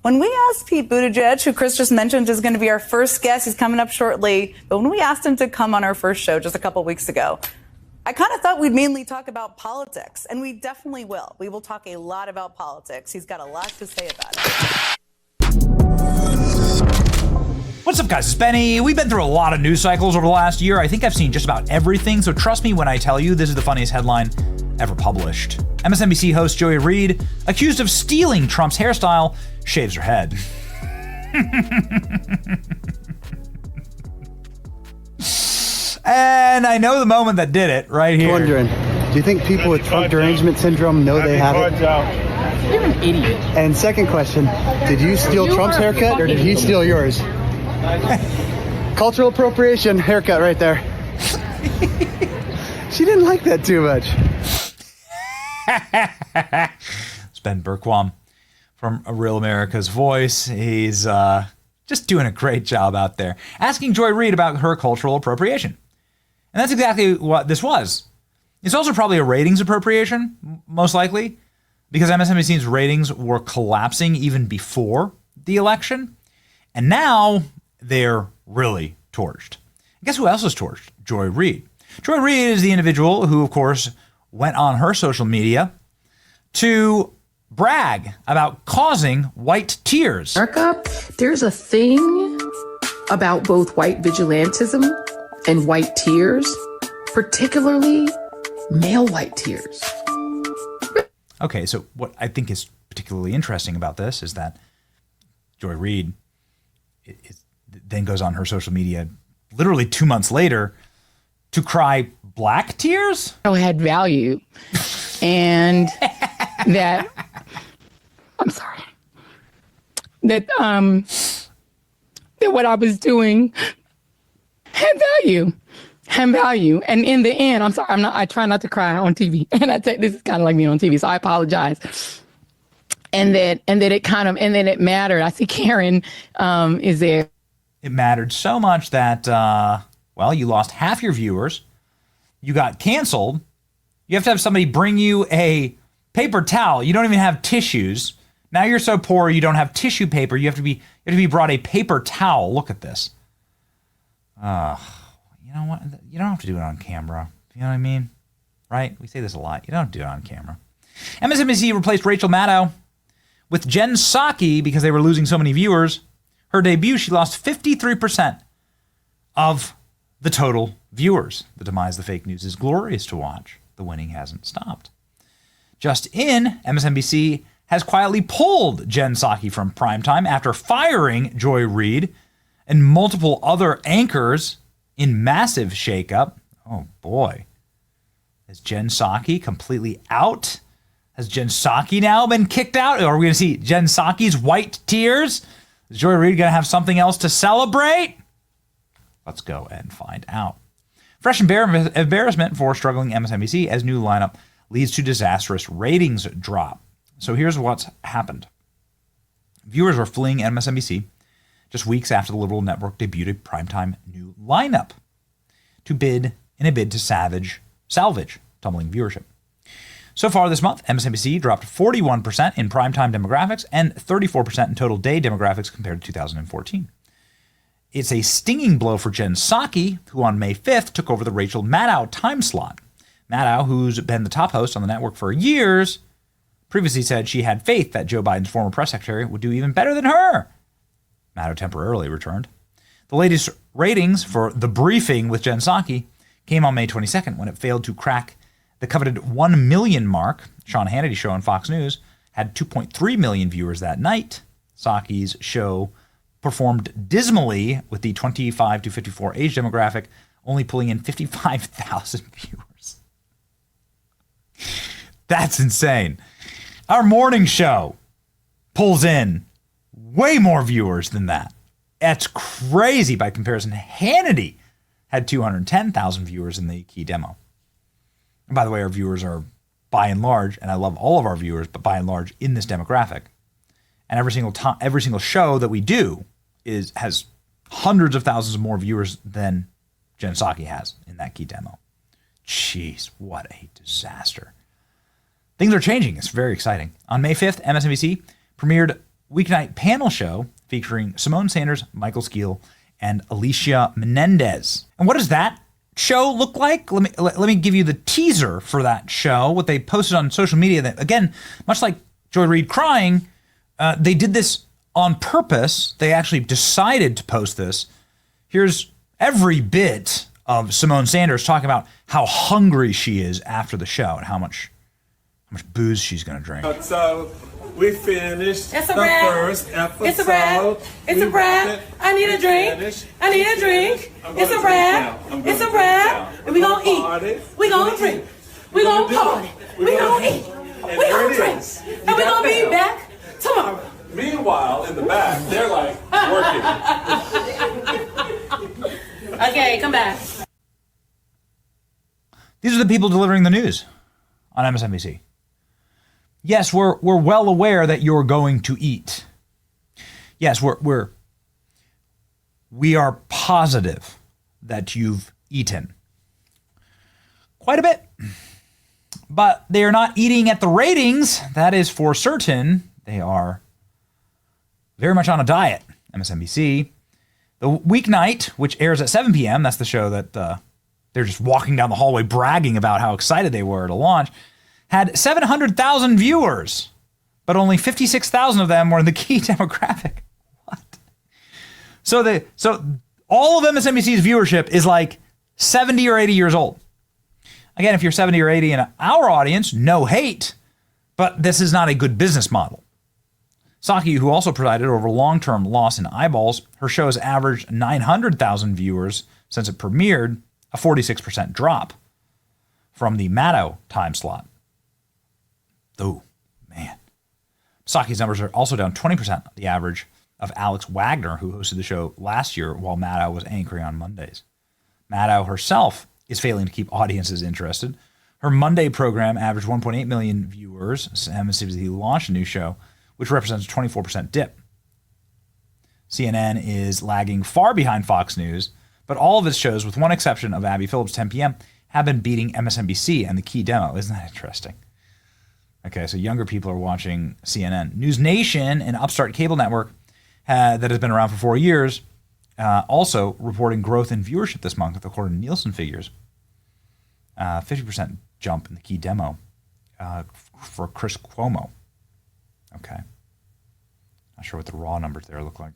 When we asked Pete Buttigieg, who Chris just mentioned is going to be our first guest, he's coming up shortly, but when we asked him to come on our first show just a couple weeks ago, I kind of thought we'd mainly talk about politics, and we definitely will. We will talk a lot about politics. He's got a lot to say about it. What's up, guys? It's Benny. We've been through a lot of news cycles over the last year. I think I've seen just about everything, so trust me when I tell you this is the funniest headline ever published. MSNBC host Joy Reid, accused of stealing Trump's hairstyle, shaves her head. And I know the moment that did it right here. Wondering, do you think people with Trump derangement syndrome know they have it? You're an idiot. And second question, did you steal Trump's haircut or did he steal yours? Cultural appropriation haircut right there. She didn't like that too much. It's Ben Berquam from A Real America's Voice. He's just doing a great job out there, asking Joy Reid about her cultural appropriation. And that's exactly what this was. It's also probably a ratings appropriation, most likely, because MSNBC's ratings were collapsing even before the election. And now they're really torched. And guess who else is torched? Joy Reid. Joy Reid is the individual who, of course, went on her social media to brag about causing white tears. America, there's a thing about both white vigilantism and white tears, particularly male white tears. Okay, so what I think is particularly interesting about this is that Joy Reid then goes on her social media literally 2 months later to cry black tears? Had value and that I'm sorry that what I was doing had value and in the end I try not to cry on TV, and this is kind of like me on TV, so I apologize. And that it mattered. I see Karen is there. It mattered so much that you lost half your viewers. You got canceled. You have to have somebody bring you a paper towel. You don't even have tissues. Now you're so poor you don't have tissue paper. You have to be brought a paper towel. Look at this. You know what? You don't have to do it on camera. You know what I mean? Right? We say this a lot. You don't do it on camera. MSNBC replaced Rachel Maddow with Jen Psaki because they were losing so many viewers. Her debut, she lost 53% of the total viewers. The demise of the fake news is glorious to watch. The winning hasn't stopped. Just in, MSNBC has quietly pulled Jen Psaki from primetime after firing Joy Reid and multiple other anchors in massive shakeup. Oh boy. Is Jen Psaki completely out? Has Jen Psaki now been kicked out? Or are we going to see Jen Psaki's white tears? Is Joy Reid going to have something else to celebrate? Let's go and find out. Fresh embarrassment for struggling MSNBC as new lineup leads to disastrous ratings drop. So here's what's happened. Viewers are fleeing MSNBC just weeks after the liberal network debuted a primetime new lineup in a bid to salvage tumbling viewership. So far this month, MSNBC dropped 41% in primetime demographics and 34% in total day demographics compared to 2014. It's a stinging blow for Jen Psaki, who on May 5th took over the Rachel Maddow time slot. Maddow, who's been the top host on the network for years, previously said she had faith that Joe Biden's former press secretary would do even better than her. Maddow temporarily returned. The latest ratings for The Briefing with Jen Psaki came on May 22nd when it failed to crack the coveted 1 million mark. Sean Hannity's show on Fox News had 2.3 million viewers that night. Psaki's show performed dismally with the 25 to 54 age demographic, only pulling in 55,000 viewers. That's insane. Our morning show pulls in way more viewers than that. That's crazy by comparison. Hannity had 210,000 viewers in the key demo. And by the way, our viewers are by and large, and I love all of our viewers, but by and large in this demographic. And every single show that we do has hundreds of thousands of more viewers than Jen Psaki has in that key demo. Jeez, what a disaster. Things are changing. It's very exciting. On May 5th, MSNBC premiered weeknight panel show featuring Simone Sanders, Michael Skeel, and Alicia Menendez. And what does that show look like? Let me give you the teaser for that show, what they posted on social media. That, again, much like Joy Reid crying, they did this on purpose. They actually decided to post this. Here's every bit of Simone Sanders talking about how hungry she is after the show and how much booze she's going to drink. So we finished It's a the wrap. first episode. It's a wrap. It's a wrap. I need a drink. I need a drink. It's a wrap. It's a wrap. And we gonna eat. We gonna drink. We gonna party. We gonna eat. We gonna drink. And we gonna be back tomorrow. Meanwhile, in the back, they're like working. Okay, come back. These are the people delivering the news on MSNBC. Yes, we're well aware that you're going to eat. Yes, we are positive that you've eaten quite a bit. But they are not eating at the ratings. That is for certain. They are very much on a diet. MSNBC. The weeknight, which airs at 7 p.m., that's the show that they're just walking down the hallway bragging about how excited they were to launch, had 700,000 viewers, but only 56,000 of them were in the key demographic. What? So all of MSNBC's viewership is like 70 or 80 years old. Again, if you're 70 or 80 in our audience, no hate, but this is not a good business model. Psaki, who also presided over long-term loss in eyeballs, her show has averaged 900,000 viewers since it premiered, a 46% drop from the Maddow time slot. Oh, man. Psaki's numbers are also down 20% the average of Alex Wagner, who hosted the show last year while Maddow was anchoring on Mondays. Maddow herself is failing to keep audiences interested. Her Monday program averaged 1.8 million viewers. MSNBC launched a new show, which represents a 24% dip. CNN is lagging far behind Fox News, but all of its shows, with one exception of Abby Phillips' 10 p.m., have been beating MSNBC and the key demo. Isn't that interesting? Okay, so younger people are watching CNN. News Nation, an upstart cable network that has been around for 4 years, also reporting growth in viewership this month, according to Nielsen figures. 50% jump in the key demo for Chris Cuomo. Okay. Not sure what the raw numbers there look like.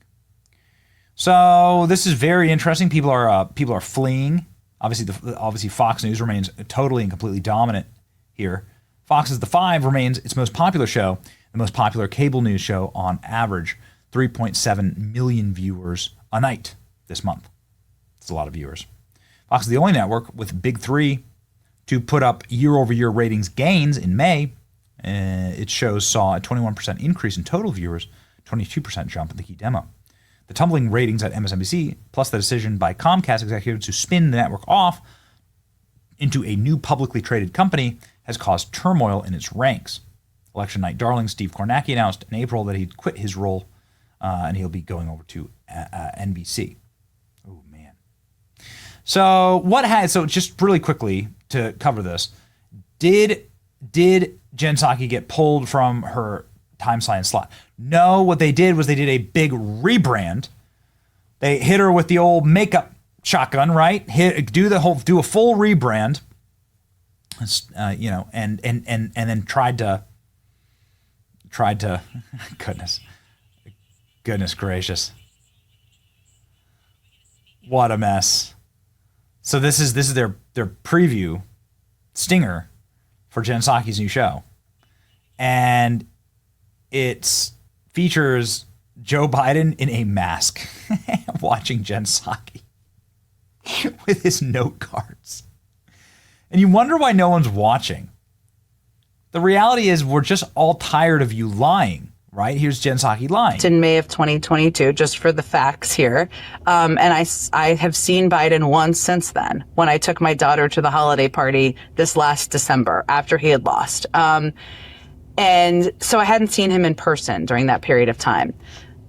So this is very interesting. People are fleeing. Obviously Fox News remains totally and completely dominant here. Fox's The Five remains its most popular show, the most popular cable news show on average, 3.7 million viewers a night this month. It's a lot of viewers. Fox is the only network with Big Three to put up year-over-year ratings gains in May. Its shows saw a 21% increase in total viewers, 22% jump in the key demo. The tumbling ratings at MSNBC, plus the decision by Comcast executives to spin the network off into a new publicly traded company, has caused turmoil in its ranks. Election night darling Steve Kornacki announced in April that he'd quit his role and he'll be going over to NBC. Oh, man. So just really quickly to cover this, did Jen Psaki get pulled from her time slot? No, what they did was they did a big rebrand. They hit her with the old makeup shotgun, right? Do a full rebrand, and then tried to goodness gracious, what a mess. So this is their preview stinger for Jen Psaki's new show, and it features Joe Biden in a mask watching Jen Psaki with his note cards. And you wonder why no one's watching. The reality is we're just all tired of you lying, right? Here's Jen Psaki lying. In May of 2022, just for the facts here. And I have seen Biden once since then, when I took my daughter to the holiday party this last December after he had lost. And so I hadn't seen him in person during that period of time.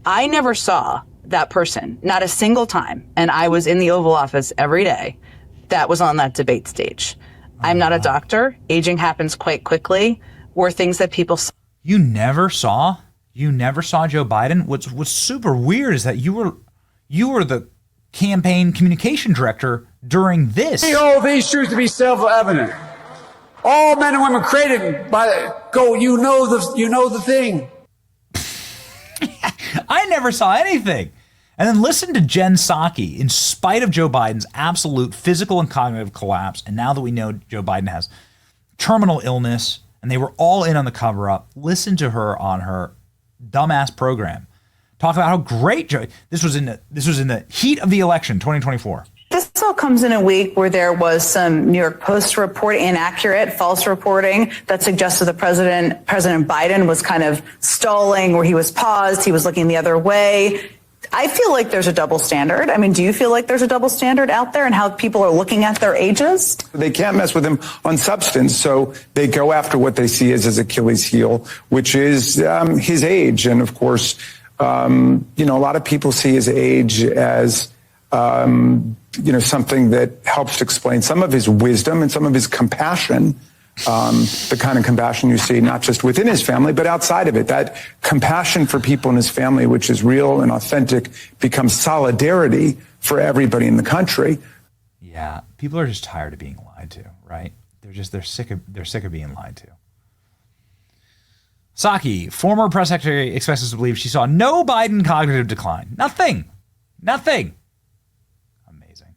I never saw that person, not a single time. And I was in the Oval Office every day that was on that debate stage. I'm not a doctor. Aging happens quite quickly. Were things that people saw. You never saw You never saw Joe Biden? What's super weird is that you were the campaign communication director during this. We hold these truths to be self-evident. All men and women created by you know the thing. I never saw anything. And then listen to Jen Psaki, in spite of Joe Biden's absolute physical and cognitive collapse, and now that we know Joe Biden has terminal illness, and they were all in on the cover-up, listen to her on her dumbass program. Talk about how great Joe. This was in the heat of the election, 2024. This all comes in a week where there was some New York Post report, inaccurate, false reporting that suggested that President Biden was kind of stalling, where he was paused, he was looking the other way. I feel like there's a double standard. I mean, do you feel like there's a double standard out there and how people are looking at their ages? They can't mess with him on substance, so they go after what they see as his Achilles heel, which is his age. And of course, a lot of people see his age as something that helps explain some of his wisdom and some of his compassion, the kind of compassion you see not just within his family, but outside of it. That compassion for people in his family, which is real and authentic, becomes solidarity for everybody in the country. Yeah, people are just tired of being lied to, right? They're sick of being lied to. Psaki, former press secretary, expects us to believe she saw no Biden cognitive decline. Nothing. Amazing.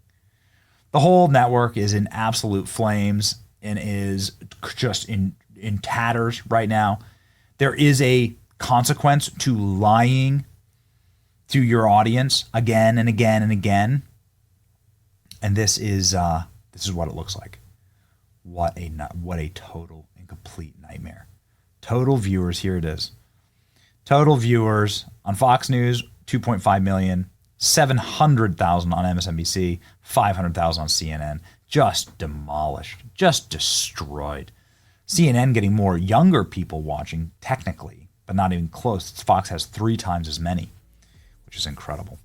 The whole network is in absolute flames and is just in tatters right now. There is a consequence to lying to your audience again and again and again. And this is what it looks like. What a total and complete nightmare. Total viewers, here it is. Total viewers on Fox News, 2.5 million, 700,000 on MSNBC, 500,000 on CNN. Just demolished, just destroyed. CNN getting more younger people watching, technically, but not even close. Fox has 3 times as many, which is incredible.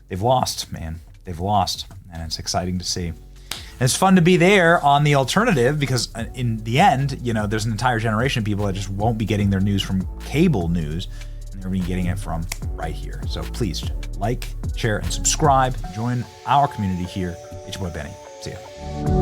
They've lost, man. They've lost, and it's exciting to see. And it's fun to be there on the alternative because in the end, there's an entire generation of people that just won't be getting their news from cable news, and they're going to be getting it from right here. So please like, share, and subscribe. Join our community here. It's your boy Benny. See ya.